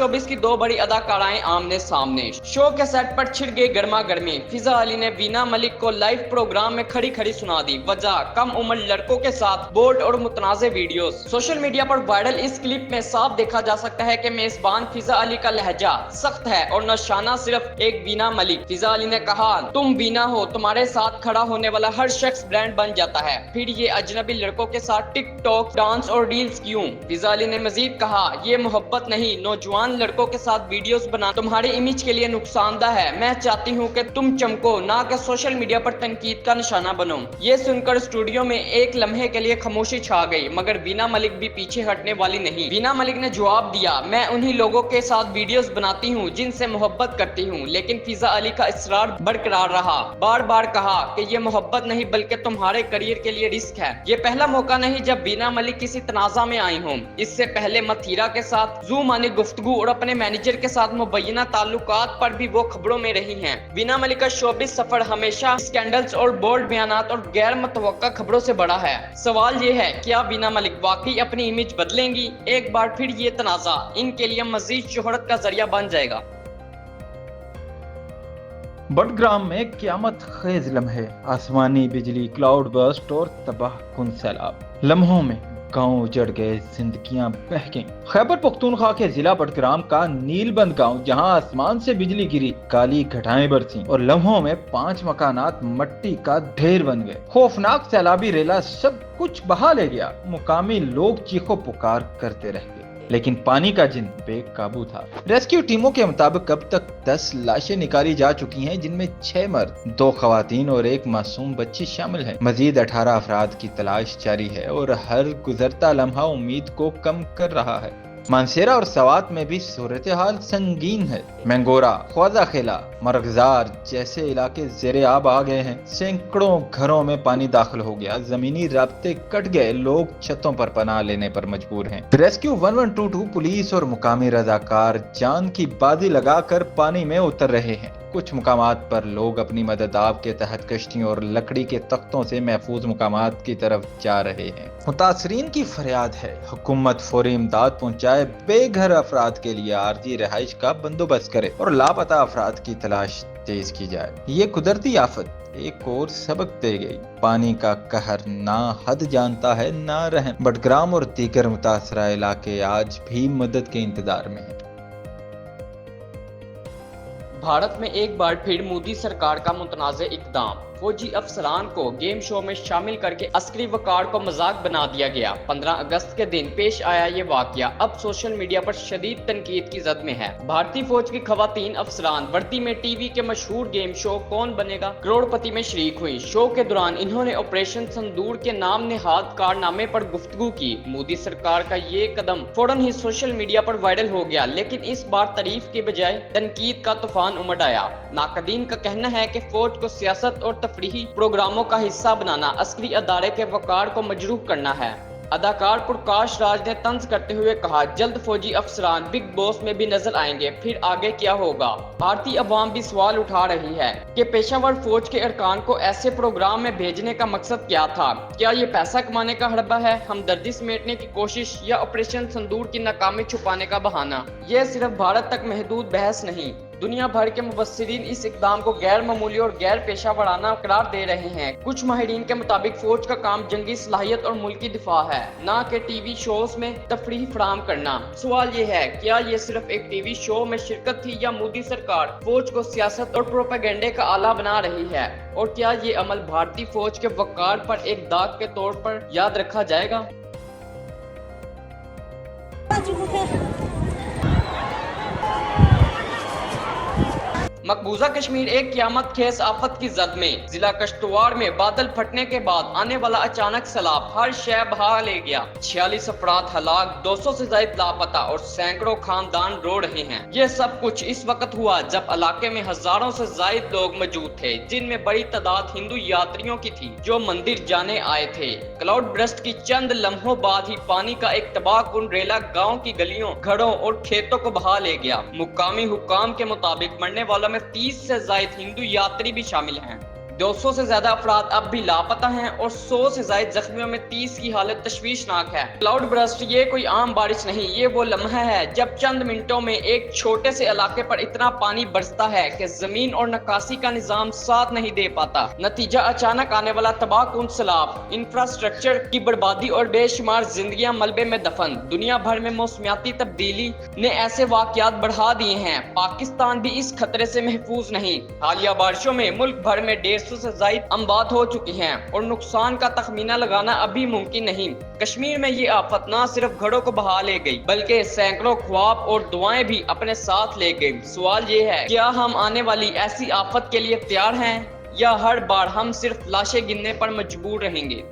Showbiz की दो बड़ी अदाकाराएं आमने सामने। शो के सेट पर छिड़ गई गर्मा गर्मी। फिजा अली ने वीना मलिक को लाइव प्रोग्राम में खड़ी खड़ी सुना दी। वजह कम उम्र लड़कों के साथ बोल्ड और मुतनाज़े वीडियोस। सोशल मीडिया पर वायरल इस क्लिप में साफ देखा जा सकता है कि मेजबान फिजा अली का लहजा सख्त है और निशाना सिर्फ एक वीना मलिक। फिजा अली ने कहा, तुम वीना हो, तुम्हारे साथ खड़ा होने वाला हर शख्स ब्रांड बन जाता है, फिर ये अजनबी लड़कों के साथ टिकटॉक डांस और रील्स क्यों? फिजा अली ने मजीद कहा, ये मोहब्बत नहीं, नौजवान लड़कों के साथ वीडियोस बना तुम्हारी इमेज के लिए नुकसानदा है। मैं चाहती हूँ कि तुम चमको, ना कि सोशल मीडिया पर तनकीद का निशाना बनो। ये सुनकर स्टूडियो में एक लम्हे के लिए खामोशी छा गई, मगर वीना मलिक भी पीछे हटने वाली नहीं। वीना मलिक ने जवाब दिया, मैं उन्हीं लोगों के साथ वीडियोस बनाती हूँ जिनसे मोहब्बत करती हूँ। लेकिन फिजा अली का इसरार बरकरार रहा। बार बार कहा कि ये मोहब्बत नहीं बल्कि तुम्हारे करियर के लिए रिस्क है। ये पहला मौका नहीं जब वीना मलिक किसी तनाजा में आई हों। इससे पहले मथीरा के साथ जूम आने गुफ्तगू और अपने मैनेजर के साथ मुबैना ताल्लुकात पर भी वो खबरों में रही हैं। वीना मलिक का शोबिस सफर हमेशा स्कैंडल्स और बोल्ड बयानात और गैर मुतवक्का खबरों से बड़ा है। सवाल ये है, क्या वीना मलिक वाकई अपनी इमेज बदलेंगी? एक बार फिर ये तनाजा इनके लिए मजीद शोहरत का जरिया बन जाएगा। बडग्राम में क़यामत खेज लम्हे, आसमानी बिजली, क्लाउड बर्स्ट और तबाह कुन सैलाब। लम्हों में गांव उजड़ गए, जिंदगियां बह गईं। खैबर पख्तूनख्वा के जिला बडग्राम का नीलबंद गांव, जहां आसमान से बिजली गिरी, काली घटाएं बरसी और लम्हों में 5 मकानात मट्टी का ढेर बन गए। खौफनाक सैलाबी रेला सब कुछ बहा ले गया। मुकामी लोग चीखो पुकार करते रह गए, लेकिन पानी का जिन बेकाबू था। रेस्क्यू टीमों के मुताबिक अब तक 10 लाशें निकाली जा चुकी हैं, जिनमें 6 मर्द, 2 खवातीन और 1 मासूम बच्ची शामिल है। मजीद 18 अफराद की तलाश जारी है और हर गुजरता लम्हा उम्मीद को कम कर रहा है। मानसेरा और सवात में भी सूरत हाल संगीन है। मैंगोरा, ख्वाजा खेला, मरगजार जैसे इलाके ज़ेरे आब आ गए हैं। सैकड़ों घरों में पानी दाखिल हो गया, जमीनी राब्ते कट गए, लोग छतों पर पनाह लेने पर मजबूर हैं। रेस्क्यू 1122 पुलिस और मुकामी रजाकार जान की बाजी लगाकर पानी में उतर रहे हैं। कुछ मुकामात पर लोग अपनी मदद आब के तहत कश्तियों और लकड़ी के तख्तों से महफूज मुकामात की तरफ जा रहे हैं। मुतासरीन की फरियाद है, हुकूमत फौरी इमदाद पहुंचाए, बेघर अफराद के लिए आर्जी रिहाइश का बंदोबस्त करे और लापता अफराद की तलाश तेज की जाए। ये कुदरती आफत एक और सबक दे गई। पानी का कहर ना हद जानता है ना रहम। बडग्राम और दीगर मुतासरा इलाके आज भी मदद के इंतजार में है। भारत में एक बार फिर मोदी सरकार का मुतनाज़ इक़दाम। फौजी अफसरान को गेम शो में शामिल करके अस्करी वकार को मजाक बना दिया गया। 15 अगस्त के दिन पेश आया ये वाकया अब सोशल मीडिया पर शदीद तनकीद की जद में है। भारतीय फौज की खवातीन अफसरान वर्दी में टीवी के मशहूर गेम शो कौन बनेगा करोड़पति में शरीक हुई। शो के दौरान इन्होंने ऑपरेशन संदूर के नाम नेहाद कारनामे पर गुफ्तगू की। मोदी सरकार का ये कदम फौरन ही सोशल मीडिया पर वायरल हो गया, लेकिन इस बार तारीफ के बजाय तनकीद का तूफान उमड़ आया। नाकदीन का कहना है कि फौज को सियासत और तफरीही प्रोग्रामों का हिस्सा बनाना अस्करी अदारे के वकार को मजरूह करना है। अदाकार प्रकाश राज ने तंज करते हुए कहा, जल्द फौजी अफसरान बिग बॉस में भी नजर आएंगे, फिर आगे क्या होगा? भारतीय अवाम भी सवाल उठा रही है कि पेशावर फौज के अरकान को ऐसे प्रोग्राम में भेजने का मकसद क्या था? क्या ये पैसा कमाने का हड़बा है, हमदर्दी समेटने की कोशिश, या ऑपरेशन संदूर की नाकामी छुपाने का बहाना? ये सिर्फ भारत तक महदूद बहस नहीं, दुनिया भर के मुबस्सिरीन इस इक़दाम को गैर मामूली और गैर पेशा वराना करार दे रहे हैं। कुछ माहिरीन के मुताबिक फौज का काम जंगी सलाहियत और मुल्की दिफा है, ना कि टीवी शोज में तफरीह फराहम करना। सवाल ये है, क्या ये सिर्फ एक टीवी शो में शिरकत थी, या मोदी सरकार फौज को सियासत और प्रोपेगेंडे का आला बना रही है? और क्या ये अमल भारतीय फौज के वकार पर एक दाग के तौर पर याद रखा जाएगा? मकबूजा कश्मीर एक क़यामत खेज आफत की जद में। जिला कश्तवाड़ में बादल फटने के बाद आने वाला अचानक सैलाब हर शय बहा ले गया। 46 अफराद हलाक, 200 से ज्यादा लापता और सैकड़ों खानदान रो रहे हैं। यह सब कुछ इस वक्त हुआ जब इलाके में हजारों से ज्यादा लोग मौजूद थे, जिनमें बड़ी तादाद हिंदू यात्रियों की थी जो मंदिर जाने आए थे। क्लाउड बर्स्ट की चंद लम्हों बाद ही पानी का एक तबाहकुन रेला गाँव की गलियों, घरों और खेतों को बहा ले गया। मुकामी हुक्काम के मुताबिक मरने वालों में 30 से ज्यादा हिंदू यात्री भी शामिल हैं। 200 से ज्यादा अफराद अब भी लापता हैं और 100 से ज्यादा जख्मियों में 30 की हालत तशवीशनाक है। क्लाउड बर्स्ट ये कोई आम बारिश नहीं, ये वो लम्हा है जब चंद मिनटों में एक छोटे से इलाके पर इतना पानी बरसता है कि जमीन और नकासी का निजाम साथ नहीं दे पाता। नतीजा अचानक आने वाला तबाहकुन सैलाब, इंफ्रास्ट्रक्चर की बर्बादी और बेशुमार जिंदगियां मलबे में दफन। दुनिया भर में मौसमियाती तब्दीली ने ऐसे वाकयात बढ़ा दिए हैं, पाकिस्तान भी इस खतरे से महफूज नहीं। हालिया बारिशों में मुल्क भर में 150 से ज्यादा अमवात हो चुकी हैं और नुकसान का तखमीना लगाना अभी मुमकिन नहीं। कश्मीर में ये आफत न सिर्फ घरों को बहा ले गई बल्कि सैकड़ों ख्वाब और दुआएं भी अपने साथ ले गई। सवाल ये है, क्या हम आने वाली ऐसी आफत के लिए तैयार हैं या हर बार हम सिर्फ लाशें गिनने पर मजबूर रहेंगे?